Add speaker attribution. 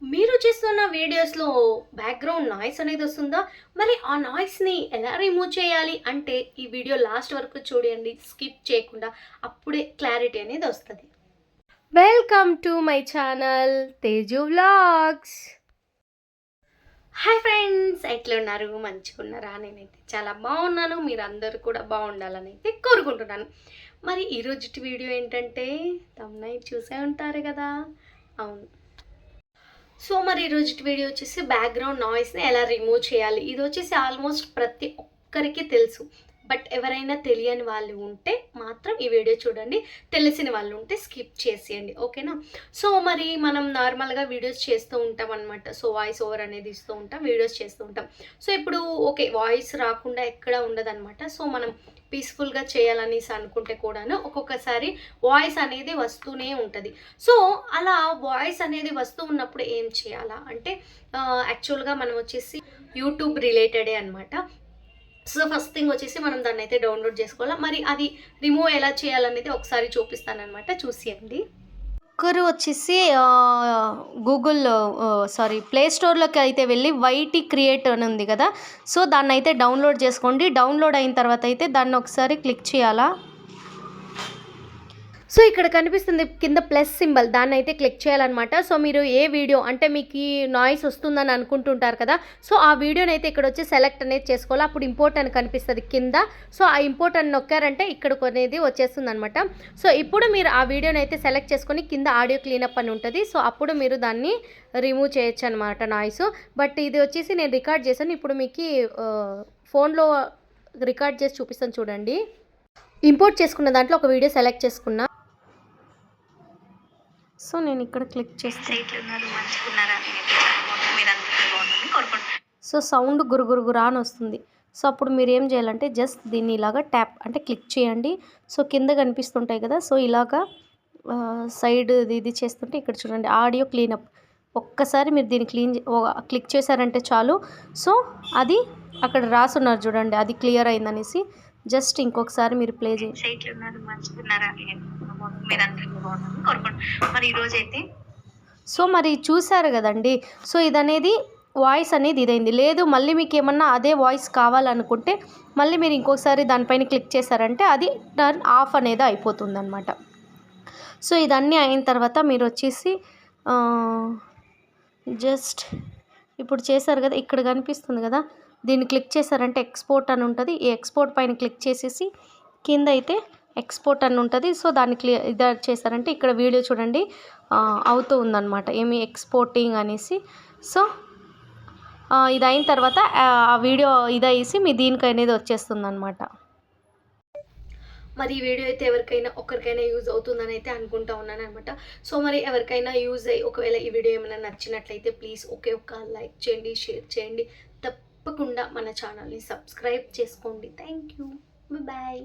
Speaker 1: మీరు చేస్తున్న వీడియోస్‌లో బ్యాక్‌గ్రౌండ్ నాయిస్ అనేది వస్తుందా? మరి ఆ నాయిస్‌ని ఎలా రిమూవ్ చేయాలి అంటే ఈ వీడియో లాస్ట్ వరకు చూడండి. స్కిప్ చేయకుండా. అప్పుడే క్లారిటీ అనేది వస్తది. Welcome to my channel Teju vlogs. Hi friends, ఎట్లున్నారు? మంచిగున్నారా? నేనైతే చాలా బాగున్నాను. మీరందరూ కూడా బాగుండాలని అయితే కోరుకుంటున్నాను. మరి ఈరోజుటి వీడియో ఏంటంటే థంబ్‌నెయిల్ చూసే ఉంటారు కదా! అవును. సో మరి ఈరోజుటి వీడియో వచ్చేసి బ్యాక్‌గ్రౌండ్ నాయిస్‌ని ఎలా రిమూవ్ చేయాలి. ఇది వచ్చేసి ఆల్మోస్ట్ ప్రతి ఒక్కరికి తెలుసు. బట్ ఎవరైనా తెలియని వాళ్ళు ఉంటే మాత్రం ఈ వీడియో చూడండి. తెలిసిన వాళ్ళు ఉంటే స్కిప్ చేసేయండి. ఓకేనా? సో మరి మనం నార్మల్‌గా వీడియోస్ చేస్తూ ఉంటాం అనమాట. సో వాయిస్ ఓవర్ అనేది ఇస్తూ ఉంటాం. వీడియోస్ చేస్తూ ఉంటాం. సో ఇప్పుడు ఓకే, వాయిస్ రాకుండా ఎక్కడ ఉండదనమాట. సో మనం పీస్‌ఫుల్‌గా చేయాలనేసి అనుకుంటే కూడాను ఒక్కొక్కసారి వాయిస్ అనేది వస్తూనే ఉంటది. సో అలా వాయిస్ అనేది వస్తూ ఉన్నప్పుడు ఏం చేయాలా అంటే యాక్చువల్‌గా మనం వచ్చేసి యూట్యూబ్ రిలేటెడే అనమాట. సో ఫస్ట్ థింగ్ వచ్చేసి మనం దాన్నైతే డౌన్లోడ్ చేసుకోవాలా. మరి అది రిమూవ్ ఎలా చేయాలనేది ఒకసారి చూపిస్తాననమాట. చూసేయండి. ఒక్కరు వచ్చేసి గూగుల్ సారీ ప్లే స్టోర్‌లోకి అయితే వెళ్ళి వైటీ క్రియేట్ అని ఉంది కదా! సో దాన్నైతే డౌన్లోడ్ చేసుకోండి. డౌన్లోడ్ అయిన తర్వాత అయితే దాన్ని ఒకసారి క్లిక్ చేయాలా. సో ఇక్కడ కనిపిస్తుంది కింద ప్లస్ సింబల్, దాన్ని అయితే క్లిక్ చేయాలన్నమాట. సో మీరు ఏ వీడియో అంటే మీకు ఈ నాయిస్ వస్తుందని అనుకుంటుంటారు కదా! సో ఆ వీడియోని అయితే ఇక్కడ వచ్చి సెలెక్ట్ అనేది చేసుకోవాలి. అప్పుడు ఇంపోర్ట్ అని కనిపిస్తుంది కింద. సో ఆ ఇంపోర్ట్ అని నొక్కారంటే ఇక్కడికి అనేది వచ్చేస్తుంది అనమాట. సో ఇప్పుడు మీరు ఆ వీడియోని అయితే సెలెక్ట్ చేసుకొని కింద ఆడియో క్లీనప్ అని ఉంటుంది. సో అప్పుడు మీరు దాన్ని రిమూవ్ చేయొచ్చు అనమాట నాయిస్. బట్ ఇది వచ్చేసి నేను రికార్డ్ చేశాను. ఇప్పుడు మీకు ఫోన్లో రికార్డ్ చేసి చూపిస్తాను చూడండి. ఇంపోర్ట్ చేసుకున్న దాంట్లో ఒక వీడియో సెలెక్ట్ చేసుకున్నా. సో నేను ఇక్కడ క్లిక్ చేస్తాను. సో సౌండ్ గురుగురుగురా అని వస్తుంది. సో అప్పుడు మీరు ఏం చేయాలంటే జస్ట్ దీన్ని ఇలాగా ట్యాప్ అంటే క్లిక్ చేయండి. సో కింద కనిపిస్తుంటాయి కదా! సో ఇలాగా సైడ్ ఇది చేస్తుంటే ఇక్కడ చూడండి ఆడియో క్లీనప్. ఒక్కసారి మీరు దీన్ని క్లిక్ చేశారంటే చాలు. సో అది అక్కడ రాసున్నారు చూడండి, అది క్లియర్ అయిందనేసి. జస్ట్ ఇంకొకసారి మీరు ప్లే చేయండి. సో మరి చూసారు కదండి. సో ఇదనేది వాయిస్ అనేది ఇదైంది. లేదు మళ్ళీ మీకు ఏమన్నా అదే వాయిస్ కావాలనుకుంటే మళ్ళీ మీరు ఇంకొకసారి దానిపైన క్లిక్ చేశారంటే అది టర్న్ ఆఫ్ అనేది అయిపోతుందన్నమాట. సో ఇదన్నీ అయిన తర్వాత మీరు వచ్చేసి జస్ట్ ఇప్పుడు చేశారు కదా, ఇక్కడ కనిపిస్తుంది కదా, దీన్ని క్లిక్ చేశారంటే ఎక్స్పోర్ట్ అని ఉంటుంది. ఈ ఎక్స్పోర్ట్ పైన క్లిక్ చేసేసి కింద అయితే ఎక్స్పోర్ట్ అని ఉంటుంది. సో దాన్ని ఇది చేశారంటే ఇక్కడ వీడియో చూడండి అవుతూ ఉందన్నమాట, ఏమి ఎక్స్పోర్టింగ్ అనేసి. సో ఇది అయిన తర్వాత ఆ వీడియో ఇదయ్యేసి మీ దీనికి అనేది వచ్చేస్తుంది అనమాట. మరి ఈ వీడియో అయితే ఎవరికైనా ఒకరికైనా యూజ్ అవుతుందని అయితే అనుకుంటా ఉన్నాను అనమాట. సో మరి ఎవరికైనా యూజ్ అయ్యి ఒకవేళ ఈ వీడియో ఏమైనా నచ్చినట్లయితే ప్లీజ్ ఒక లైక్ చేయండి, షేర్ చేయండి. తప్పకుండా మన ఛానల్ని సబ్స్క్రైబ్ చేసుకోండి. Thank you. బాయ్.